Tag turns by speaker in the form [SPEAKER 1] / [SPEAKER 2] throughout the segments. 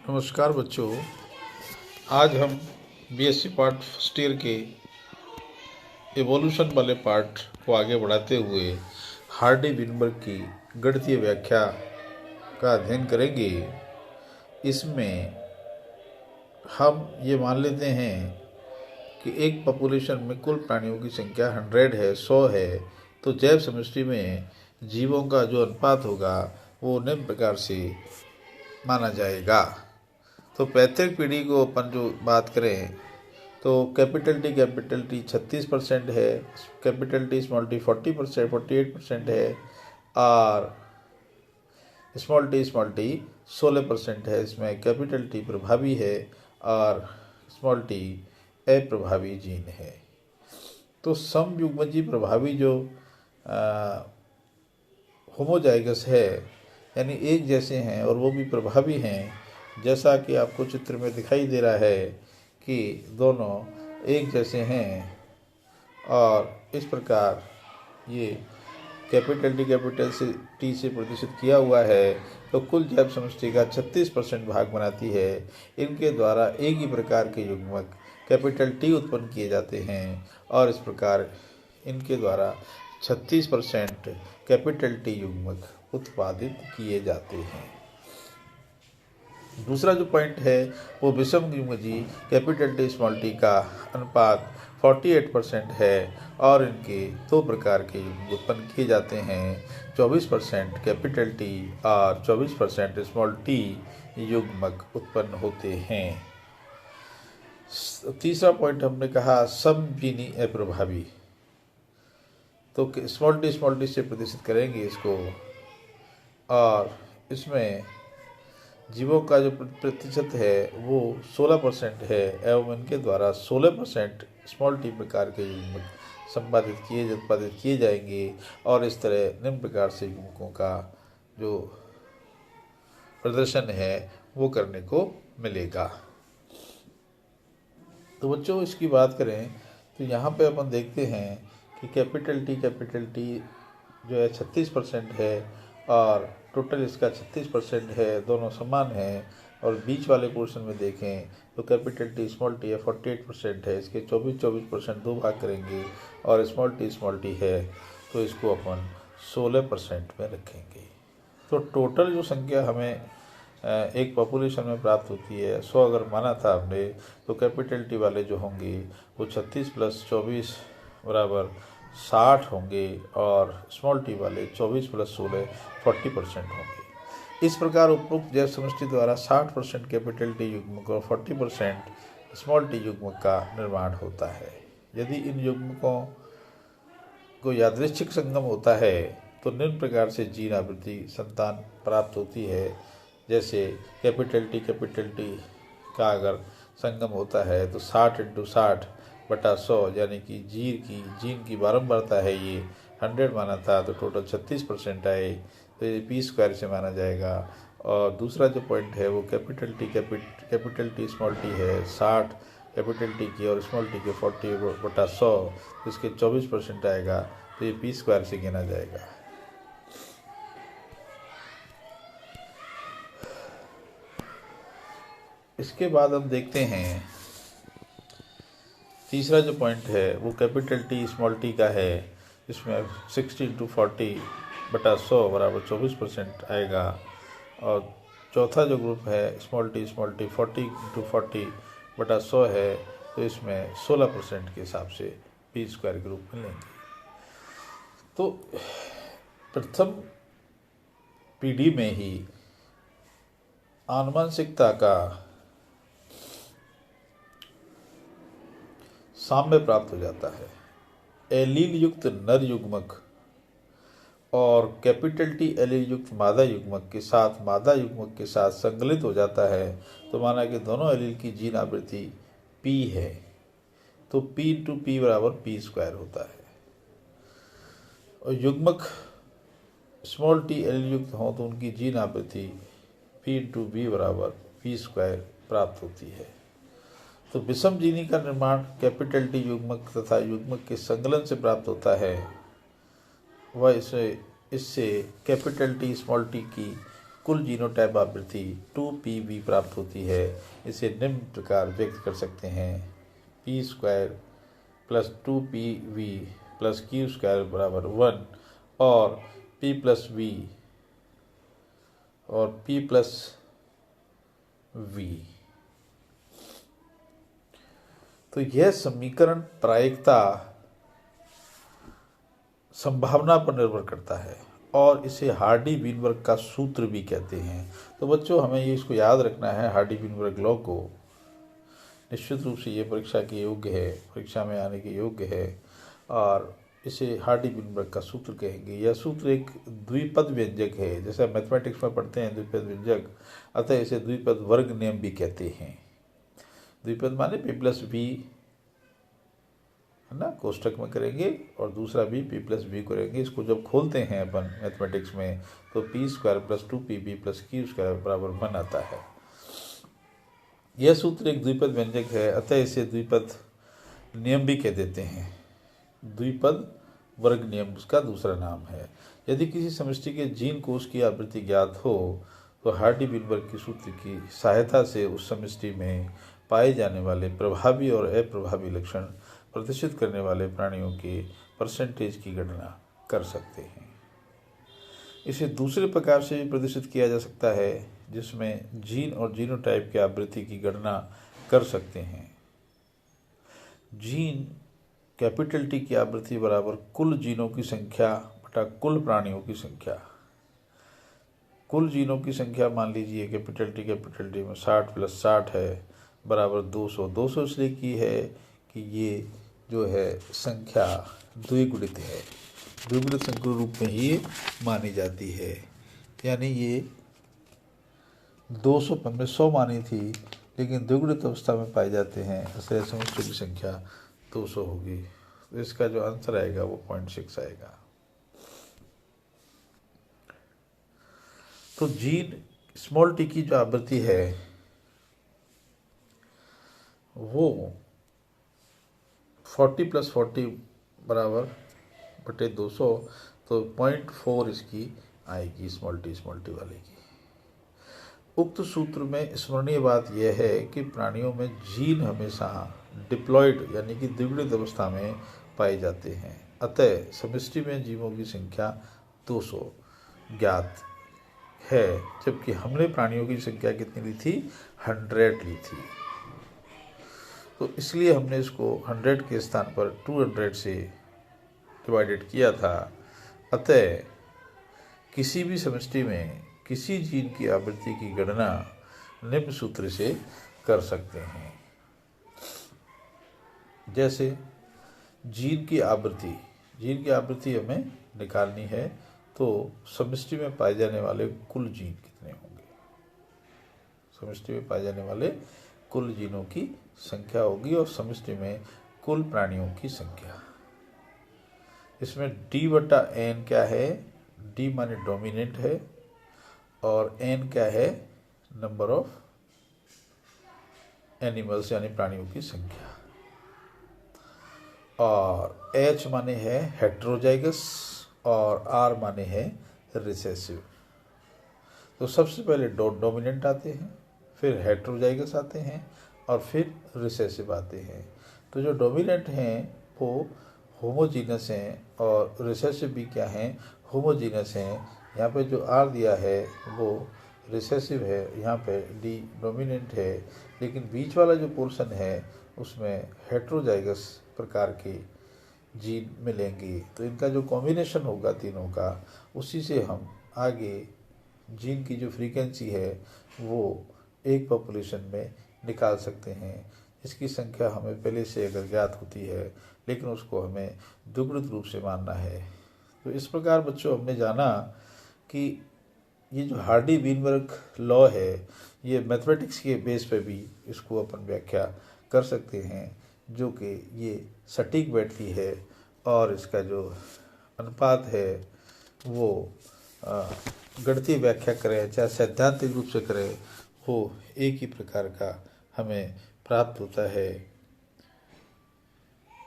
[SPEAKER 1] नमस्कार बच्चों, आज हम बीएससी पार्ट फर्स्ट ईयर के एवोल्यूशन वाले पार्ट को आगे बढ़ाते हुए हार्डी विनबर्ग की गणितीय व्याख्या का अध्ययन करेंगे। इसमें हम ये मान लेते हैं कि एक पॉपुलेशन में कुल प्राणियों की संख्या 100 है, 100 है, तो जैव समष्टि में जीवों का जो अनुपात होगा वो निम्न प्रकार से माना जाएगा। तो पैतृक पीढ़ी को अपन जो बात करें तो कैपिटल टी 36% है, कैपिटल टी स्मॉल टी 48% है और स्मॉल टी 16% है। इसमें कैपिटल टी प्रभावी है और स्मॉल टी अप्रभावी जीन है। तो समयुग्मजी प्रभावी जो होमोजाइगस है यानी एक जैसे हैं और वो भी प्रभावी हैं, जैसा कि आपको चित्र में दिखाई दे रहा है कि दोनों एक जैसे हैं और इस प्रकार ये कैपिटल टी से प्रदर्शित किया हुआ है। तो कुल जैव समष्टि का 36% भाग बनाती है। इनके द्वारा एक ही प्रकार के युग्मक कैपिटल टी उत्पन्न किए जाते हैं और इस प्रकार इनके द्वारा 36% कैपिटल टी युग्मक उत्पादित किए जाते हैं। दूसरा जो पॉइंट है वो विषम युग्मजी कैपिटल टी स्मॉल टी का अनुपात 48% है और इनके दो प्रकार के युग्मक उत्पन्न किए जाते हैं, 24% कैपिटल टी और 24% स्मॉल टी युग्मक उत्पन्न होते हैं। तीसरा पॉइंट हमने कहा समजीनी अप्रभावी, तो स्मॉल टी से प्रदर्शित करेंगे इसको और इसमें जीवों का जो प्रतिशत है वो 16% है एवं इनके द्वारा 16% स्मॉल टी प्रकार के युग्मक उत्पादित किए जाएंगे और इस तरह निम्न प्रकार से युग्मकों का जो प्रदर्शन है वो करने को मिलेगा। तो बच्चों इसकी बात करें तो यहाँ पे अपन देखते हैं कि कैपिटल टी जो है 36% है और टोटल इसका 36% है, दोनों समान हैं। और बीच वाले पोर्शन में देखें तो कैपिटल टी स्मॉल टी है 48% है, इसके 24% दो भाग करेंगे और स्मॉल टी है तो इसको अपन 16% में रखेंगे। तो टोटल जो संख्या हमें एक पॉपुलेशन में प्राप्त होती है 100 अगर माना था हमने, तो कैपिटल टी वाले जो होंगे वो 36 + 24 = 60 होंगे और स्मॉल टी वाले 24 + 16 40% होंगे। इस प्रकार उपरोक्त जैव समष्टि द्वारा 60% कैपिटल टी युग्मक और 40% स्मॉल टी युग्मक का निर्माण होता है। यदि इन युग्मकों को यादृच्छिक संगम होता है तो निम्न प्रकार से जीन आवृत्ति संतान प्राप्त होती है। जैसे कैपिटल टी का अगर संगम होता है तो 60 × 60/100 यानी कि जीन की बारंबारता है ये 100 माना था तो टोटल 36% आए तो ये p² से माना जाएगा। और दूसरा जो पॉइंट है वो कैपिटल टी स्मॉल टी है 60 कैपिटल टी की और स्मॉल टी के 40/100 तो इसके 24% आएगा तो ये p² से गिना जाएगा। इसके बाद हम देखते हैं तीसरा जो पॉइंट है वो कैपिटल टी स्मॉल टी का है। इसमें 60 × 40/100 = 24% आएगा। और चौथा जो ग्रुप है स्मॉल टी 40 × 40/100 है तो इसमें 16% के हिसाब से p² ग्रुप मिलेंगे। तो प्रथम पीढ़ी में ही आनुवंशिकता का साम्य प्राप्त हो जाता है। एलील युक्त नर युग्मक और कैपिटल टी एलील युक्त मादा युग्मक के साथ संकलित हो जाता है तो माना कि दोनों एलील की जीन आवृत्ति p है तो p × p = p² होता है। और युग्मक स्मॉल टी एलील युक्त हों तो उनकी जीन आवृत्ति p × b = p² प्राप्त होती है। तो विषम जीनी का निर्माण कैपिटल टी युग्मक तथा युग्मक के संकलन से प्राप्त होता है। वह इससे कैपिटल टी स्मॉल टी की कुल जीनोटाइप आवृत्ति 2pv प्राप्त होती है। इसे निम्न प्रकार व्यक्त कर सकते हैं: p² plus 2pv plus q² बराबर 1 और p प्लस v और p प्लस v। तो यह समीकरण प्रायिकता संभावना पर निर्भर करता है और इसे हार्डी-वीनबर्ग का सूत्र भी कहते हैं। तो बच्चों, हमें ये इसको याद रखना है, हार्डी-वीनबर्ग लॉ को। निश्चित रूप से ये परीक्षा के योग्य है, परीक्षा में आने के योग्य है और इसे हार्डी-वीनबर्ग का सूत्र कहेंगे। यह सूत्र एक द्विपद व्यंजक है, जैसे मैथमेटिक्स में पढ़ते हैं द्विपद व्यंजक, अतः इसे द्विपद वर्ग नियम भी कहते हैं। द्विपद माने p प्लस v, है ना, कोष्ठक में करेंगे और दूसरा भी p प्लस v करेंगे। इसको जब खोलते हैं अपन मैथमेटिक्स में तो p² plus 2pv plus q² बराबर 1 आता है। यह सूत्र एक द्विपद व्यंजक है, अतः इसे द्विपद नियम भी कह देते हैं। द्विपद वर्ग नियम उसका दूसरा नाम है। यदि किसी समष्टि के जीन कोश की आवृत्ति ज्ञात हो तो हार्डी-वीनबर्ग के सूत्र की सहायता से उस समष्टि में पाए जाने वाले प्रभावी और अप्रभावी लक्षण प्रदर्शित करने वाले प्राणियों के परसेंटेज की गणना कर सकते हैं। इसे दूसरे प्रकार से भी प्रदर्शित किया जा सकता है, जिसमें जीन और जीनोटाइप की आवृत्ति की गणना कर सकते हैं। जीन कैपिटल टी की आवृत्ति बराबर कुल जीनों की संख्या बटा कुल प्राणियों की संख्या। कुल जीनों की संख्या मान लीजिए कैपिटल टी में 60 प्लस 60 है बराबर 200। 200 इसलिए की है कि ये जो है संख्या द्विगुणित है, द्विगुणित संख्या रूप में ही मानी जाती है। यानी ये 200 में 100 मानी थी, लेकिन द्विगुणित अवस्था में पाए जाते हैं, इसलिए समष्टि की संख्या 200 होगी। तो इसका जो आंसर आएगा वो 0.6 आएगा। तो जीन स्मॉल टी की जो आवृत्ति है वो 40 प्लस 40 बराबर बटे 200, तो 0.4 इसकी आएगी स्मॉल टी वाले की। उक्त सूत्र में स्मरणीय बात यह है कि प्राणियों में जीन हमेशा डिप्लॉयड यानी कि द्विगुणित अवस्था में पाए जाते हैं, अतः समष्टि में जीवों की संख्या 200 ज्ञात है, जबकि हमने प्राणियों की संख्या कितनी ली थी? 100 ली थी। तो इसलिए हमने इसको 100 के स्थान पर 200 से डिवाइडेड किया था। अतः किसी भी समष्टि में किसी जीन की आवृत्ति की गणना निम्न सूत्र से कर सकते हैं। जैसे जीन की आवृत्ति हमें निकालनी है, तो समष्टि में पाए जाने वाले कुल जीन कितने होंगे? समष्टि में पाए जाने वाले कुल जीनों की संख्या होगी और समष्टि में कुल प्राणियों की संख्या। इसमें d बटा n क्या है? d माने डोमिनेंट है और n क्या है? नंबर ऑफ एनिमल्स यानी प्राणियों की संख्या, और h माने है हेट्रोजाइगस और r माने है रिसेसिव। तो सबसे पहले डोमिनेंट आते हैं, फिर हेट्रोजाइगस आते हैं और फिर रिसेसिव आते हैं। तो जो डोमिनेंट हैं वो होमोजीनस हैं और रिसेसिव भी क्या हैं? होमोजीनस हैं। यहाँ पे जो R दिया है वो रिसेसिव है, यहाँ पे D डोमिनेंट है, लेकिन बीच वाला जो पोर्शन है उसमें हेट्रोजाइगस प्रकार के जीन मिलेंगे। तो इनका जो कॉम्बिनेशन होगा तीनों का, उसी से हम आगे जीन की जो फ्रीक्वेंसी है वो एक पॉपुलेशन में निकाल सकते हैं। इसकी संख्या हमें पहले से अगर ज्ञात होती है, लेकिन उसको हमें द्विगुणित रूप से मानना है। तो इस प्रकार बच्चों हमने जाना कि ये जो हार्डी-वीनबर्ग लॉ है, ये मैथमेटिक्स के बेस पे भी इसको अपन व्याख्या कर सकते हैं, जो कि ये सटीक बैठती है और इसका जो अनुपात है वो गणितीय व्याख्या करें चाहे सैद्धांतिक रूप से करें, वो एक ही प्रकार का हमें प्राप्त होता है।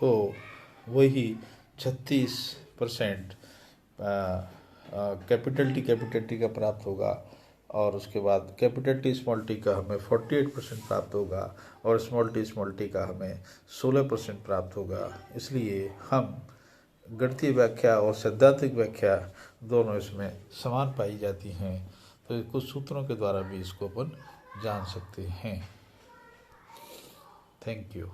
[SPEAKER 1] तो वही 36% कैपिटल टी का प्राप्त होगा और उसके बाद कैपिटल टी स्मॉल टी का हमें 48% प्राप्त होगा और स्मॉल टी का हमें 16% प्राप्त होगा। इसलिए हम गणितीय व्याख्या और सैद्धांतिक व्याख्या दोनों इसमें समान पाई जाती हैं। तो कुछ सूत्रों के द्वारा भी इसको अपन जान सकते हैं। Thank you.